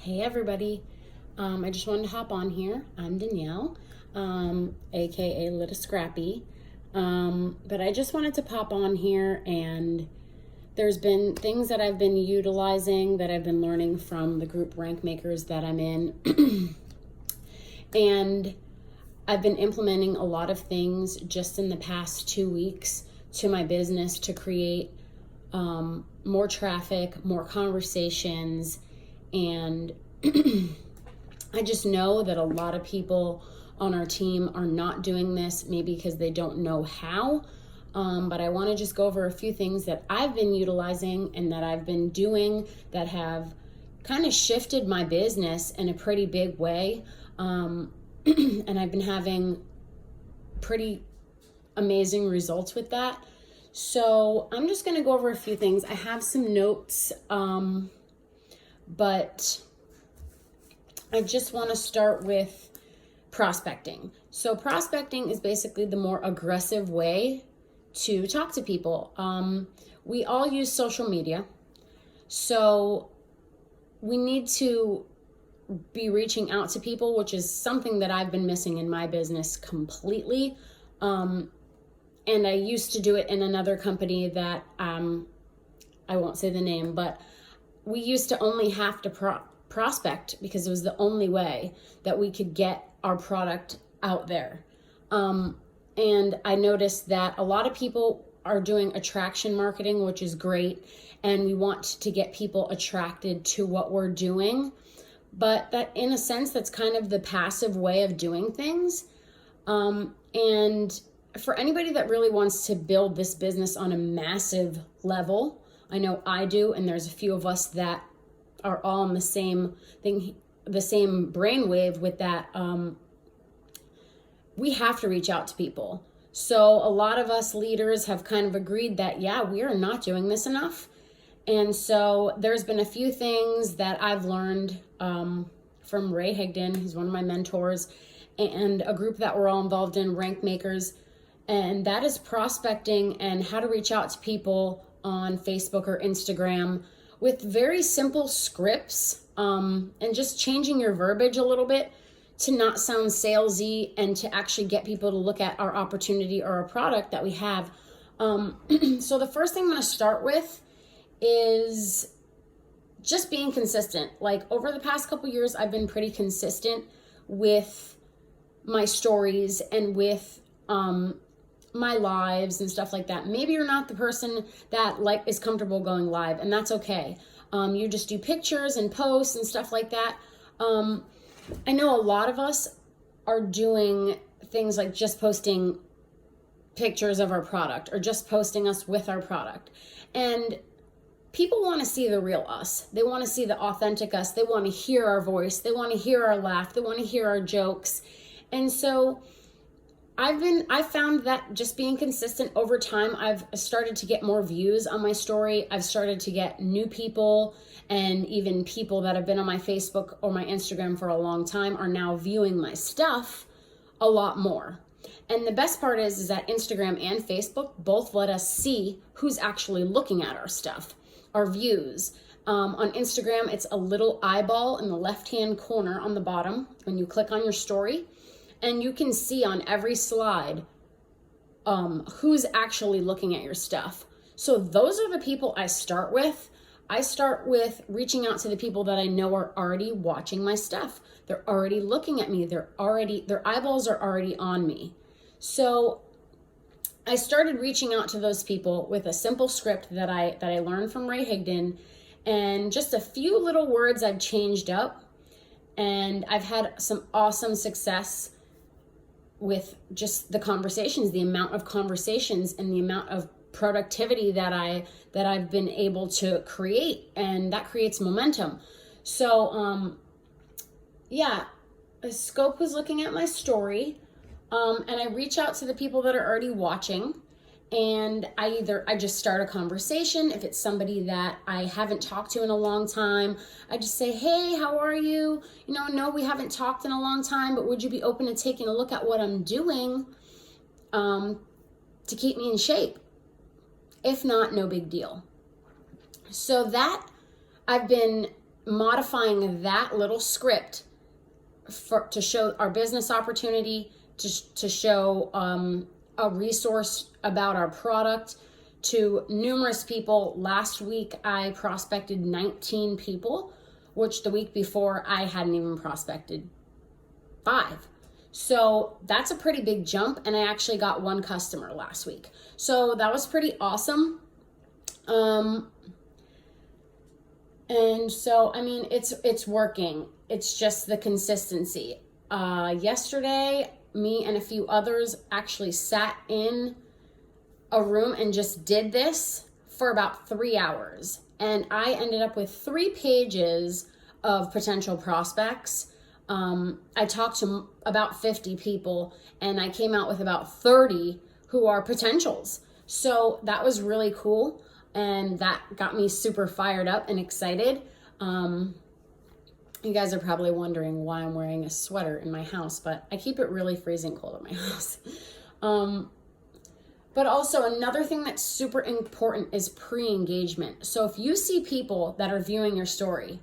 Hey everybody, I just wanted to hop on here. I'm Danielle, aka Little Scrappy, but I just wanted to pop on here, and there's been things that I've been utilizing that I've been learning from the group Rank Makers that I'm in, and I've been implementing a lot of things just in the past 2 weeks to my business to create more traffic, more conversations, and I just know that a lot of people on our team are not doing this, maybe because they don't know how. But I want to just go over a few things that I've been utilizing and that I've been doing that have kind of shifted my business in a pretty big way. And I've been having pretty amazing results with that. So I'm just going to go over a few things. I have some notes, but I just want to start with prospecting. So prospecting is basically the more aggressive way to talk to people. We all use social media, so we need to be reaching out to people, which is something that I've been missing in my business completely. And I used to do it in another company that I won't say the name, but we used to only have to prospect because it was the only way that we could get our product out there. And I noticed that a lot of people are doing attraction marketing, which is great, and we want to get people attracted to what we're doing. But that, in a sense, that's kind of the passive way of doing things. And for anybody that really wants to build this business on a massive level, I know I do, and there's a few of us that are all on the same thing, the same brainwave with that. We have to reach out to people. So a lot of us leaders have kind of agreed that, yeah, we are not doing this enough. And so there's been a few things that I've learned from Ray Higdon, he's one of my mentors, and a group that we're all involved in, Rank Makers, and that is prospecting and how to reach out to people on Facebook or Instagram with very simple scripts, and just changing your verbiage a little bit to not sound salesy and to actually get people to look at our opportunity or our product that we have. So the first thing I'm going to start with is just being consistent. Like, over the past couple years, I've been pretty consistent with my stories and with my lives and stuff like that. Maybe you're not the person that is comfortable going live, and that's okay. You just do pictures and posts and stuff like that. I know a lot of us are doing things like just posting pictures of our product or just posting us with our product. And people want to see the real us. They want to see the authentic us. They want to hear our voice. They want to hear our laugh. They want to hear our jokes. And so I found that just being consistent over time, I've started to get more views on my story. I've started to get new people, and even people that have been on my Facebook or my Instagram for a long time are now viewing my stuff a lot more. And the best part is that Instagram and Facebook both let us see who's actually looking at our stuff, our views. On Instagram, it's a little eyeball in the left-hand corner on the bottom when you click on your story. And you can see on every slide who's actually looking at your stuff. So those are the people I start with. I start with reaching out to the people that I know are already watching my stuff. They're already looking at me. Their eyeballs are already on me. So I started reaching out to those people with a simple script that I learned from Ray Higdon, and just a few little words I've changed up, and I've had some awesome success with just the conversations, the amount of conversations and the amount of productivity that I've been able to create, and that creates momentum. So Scope was looking at my story, and I reach out to the people that are already watching, and I just start a conversation. If it's somebody that I haven't talked to in a long time, I just say, hey, how are you? No, we haven't talked in a long time, but would you be open to taking a look at what I'm doing to keep me in shape? If not, no big deal. So that I've been modifying that little script to show our business opportunity, to show a resource about our product to numerous people. Last week, I prospected 19 people, which the week before I hadn't even prospected 5. So that's a pretty big jump, and I actually got 1 customer last week. So that was pretty awesome. And so, I mean, it's working. It's just the consistency. Yesterday, me and a few others actually sat in a room and just did this for about 3 hours. And I ended up with 3 pages of potential prospects. I talked to about 50 people, and I came out with about 30 who are potentials. So that was really cool, and that got me super fired up and excited. You guys are probably wondering why I'm wearing a sweater in my house, but I keep it really freezing cold at my house. But also another thing that's super important is pre-engagement. So if you see people that are viewing your story,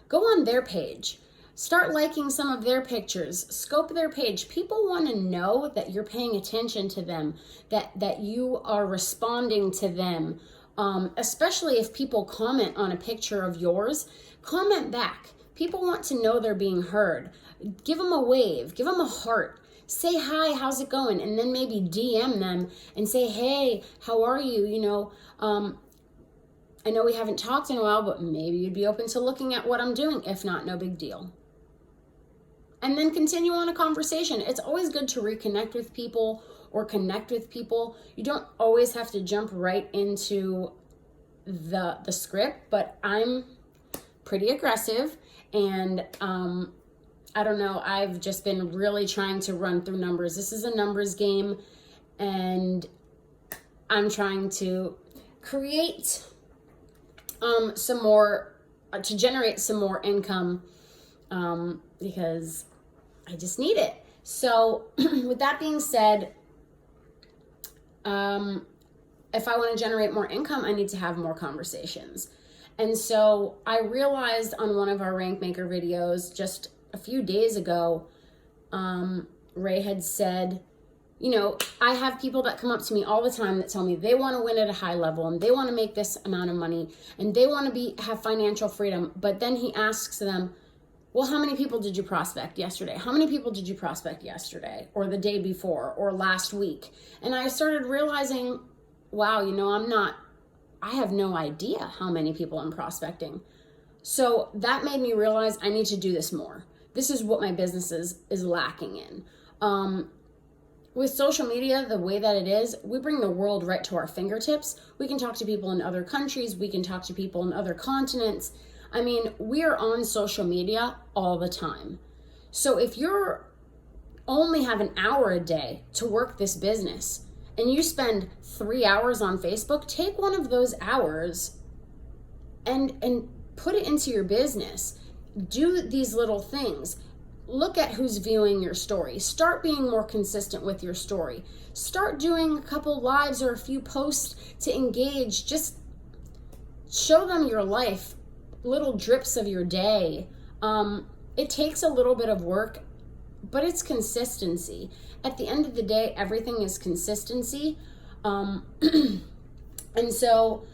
go on their page. Start liking some of their pictures, scope their page. People want to know that you're paying attention to them, that you are responding to them. Especially if people comment on a picture of yours, comment back. People want to know they're being heard. Give them a wave, give them a heart. Say hi, how's it going? And then maybe DM them and say, hey, how are you? You know, I know we haven't talked in a while, but maybe you'd be open to looking at what I'm doing. If not, no big deal. And then continue on a conversation. It's always good to reconnect with people or connect with people. You don't always have to jump right into the script, but I'm pretty aggressive, and I don't know, I've just been really trying to run through numbers. This is a numbers game, and I'm trying to create some more, to generate some more income, because I just need it. So with that being said, if I want to generate more income, I need to have more conversations. And so I realized on one of our Rank Maker videos just a few days ago, Ray had said, you know, I have people that come up to me all the time that tell me they want to win at a high level and they want to make this amount of money and they want to have financial freedom. But then he asks them, well, how many people did you prospect yesterday? How many people did you prospect yesterday or the day before or last week? And I started realizing, wow, you know, I have no idea how many people I'm prospecting. So that made me realize I need to do this more. This is what my business is lacking in. With social media, the way that it is, we bring the world right to our fingertips. We can talk to people in other countries. We can talk to people in other continents. I mean, we are on social media all the time. So if you're only have an hour a day to work this business and you spend 3 hours on Facebook, take one of those hours and put it into your business. Do these little things. Look at who's viewing your story. Start being more consistent with your story. Start doing a couple lives or a few posts to engage. Just show them your life, little drips of your day. It takes a little bit of work, but it's consistency. At the end of the day, everything is consistency. And so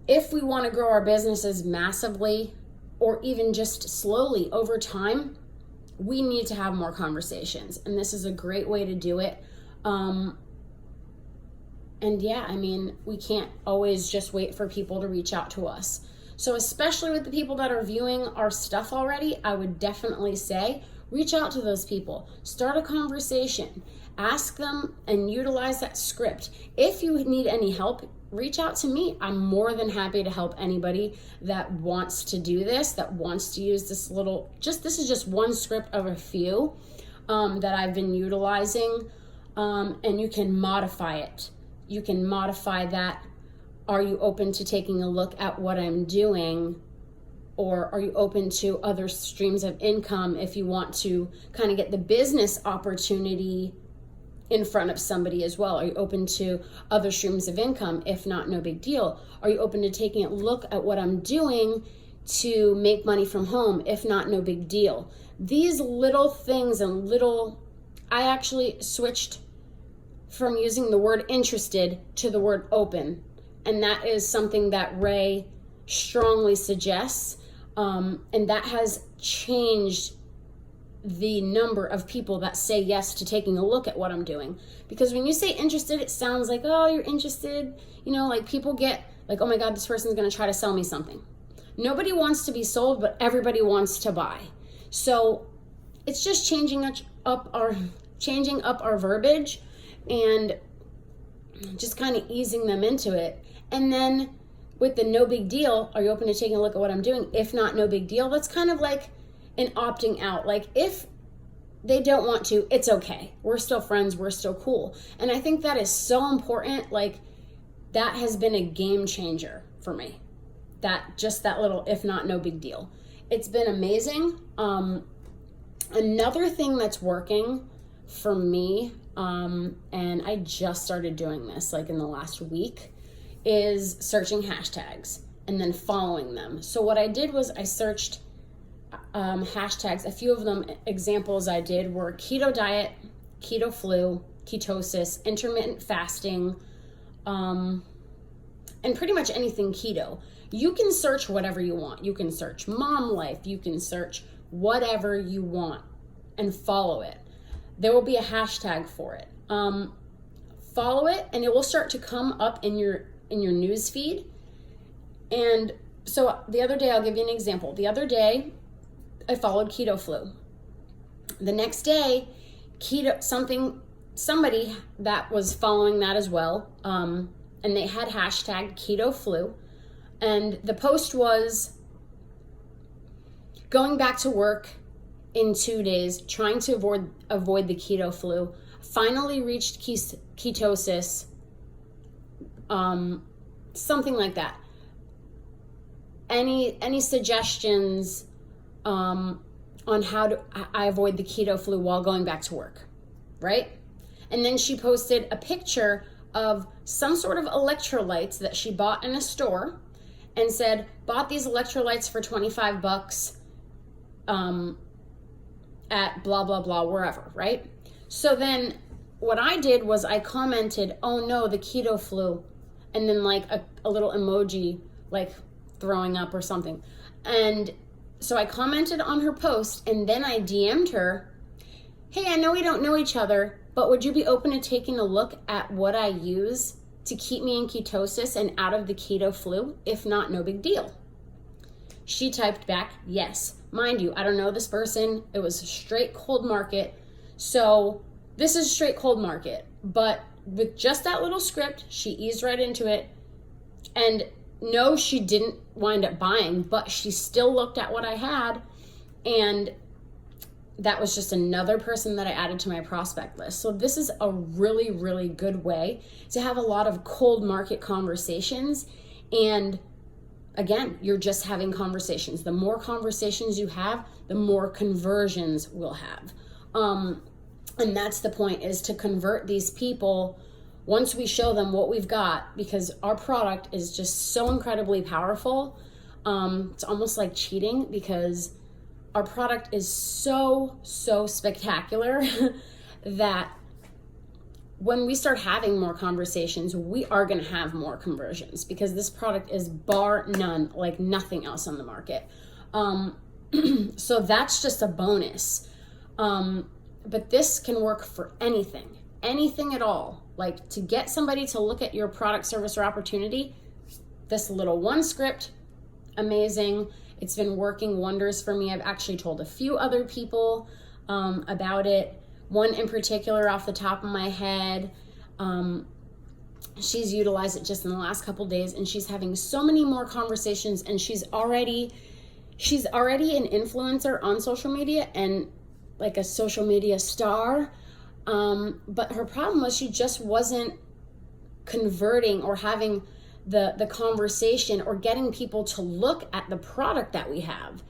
if we want to grow our businesses massively or even just slowly over time, we need to have more conversations. And this is a great way to do it. And yeah, I mean, we can't always just wait for people to reach out to us. So especially with the people that are viewing our stuff already, I would definitely say, reach out to those people. Start a conversation. Ask them and utilize that script. If you need any help, reach out to me. I'm more than happy to help anybody that wants to do this, that wants to use this little, this is just one script of a few that I've been utilizing, and you can modify it. You can modify that. Are you open to taking a look at what I'm doing? Or are you open to other streams of income if you want to kind of get the business opportunity in front of somebody as well? Are you open to other streams of income? If not, no big deal. Are you open to taking a look at what I'm doing, to make money from home. If not, no big deal. These little things and I actually switched from using the word interested to the word open. And that is something that Ray strongly suggests. And that has changed the number of people that say yes to taking a look at what I'm doing. Because when you say interested, it sounds like, oh, you're interested. Like people get like, oh my God, this person's going to try to sell me something. Nobody wants to be sold, but everybody wants to buy. So it's just changing up our verbiage and just kind of easing them into it. And then with the no big deal, are you open to taking a look at what I'm doing? If not, no big deal. That's kind of like an opting out. Like if they don't want to, it's okay. We're still friends. We're still cool. And I think that is so important. Like that has been a game changer for me. That little, if not, no big deal. It's been amazing. Another thing that's working for me, and I just started doing this like in the last week, is searching hashtags and then following them. So what I did was I searched hashtags. A few of them examples I did were keto diet, keto flu, ketosis, intermittent fasting, and pretty much anything keto. You can search whatever you want. You can search mom life. You can search whatever you want and follow it. There will be a hashtag for it. Follow it and it will start to come up in your news feed. And so the other day, I'll give you an example. The other day, I followed keto flu. The next day, somebody that was following that as well, and they had hashtag keto flu. And the post was going back to work in 2 days, trying to avoid the keto flu, finally reached ketosis, something like that. Any suggestions on how I avoid the keto flu while going back to work, right? And then she posted a picture of some sort of electrolytes that she bought in a store and said, bought these electrolytes for $25 at blah, blah, blah, wherever, right? So then what I did was I commented, oh no, the keto flu, and then like a little emoji, like throwing up or something. And so I commented on her post and then I DM'd her, hey, I know we don't know each other, but would you be open to taking a look at what I use to keep me in ketosis and out of the keto flu? If not, no big deal. She typed back, yes. Mind you, I don't know this person. It was a straight cold market. So this is straight cold market. But with just that little script, she eased right into it. And no, she didn't wind up buying, but she still looked at what I had. And that was just another person that I added to my prospect list. So this is a really, really good way to have a lot of cold market conversations. And again, you're just having conversations. The more conversations you have, the more conversions we'll have. And that's the point, is to convert these people once we show them what we've got, because our product is just so incredibly powerful. It's almost like cheating, because our product is so spectacular that when we start having more conversations, we are going to have more conversions, because this product is bar none like nothing else on the market. So that's just a bonus. But this can work for anything at all. Like, to get somebody to look at your product, service, or opportunity, this little one script, amazing. It's been working wonders for me. I've actually told a few other people about it. One in particular off the top of my head, she's utilized it just in the last couple days, and she's having so many more conversations, and she's already an influencer on social media and like a social media star. But her problem was she just wasn't converting or having the conversation or getting people to look at the product that we have.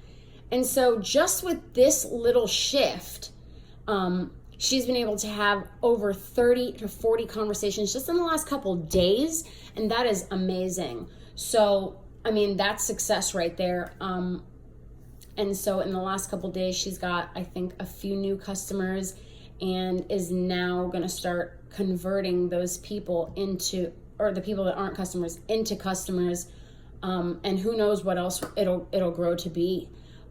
And so just with this little shift, she's been able to have over 30 to 40 conversations just in the last couple days, and that is amazing. So I mean, that's success right there. And so in the last couple days, she's got, I think, a few new customers and is now going to start converting those people into, or the people that aren't customers into customers. And who knows what else it'll grow to be.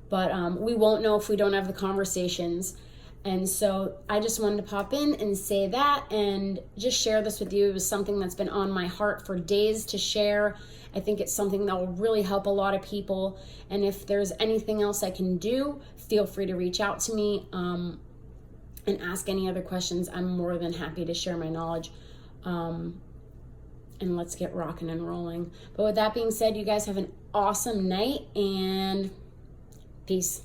But we won't know if we don't have the conversations. And so I just wanted to pop in and say that and just share this with you. It was something that's been on my heart for days to share. I think it's something that will really help a lot of people. And if there's anything else I can do, feel free to reach out to me and ask any other questions. I'm more than happy to share my knowledge. And let's get rocking and rolling. But with that being said, you guys have an awesome night and peace.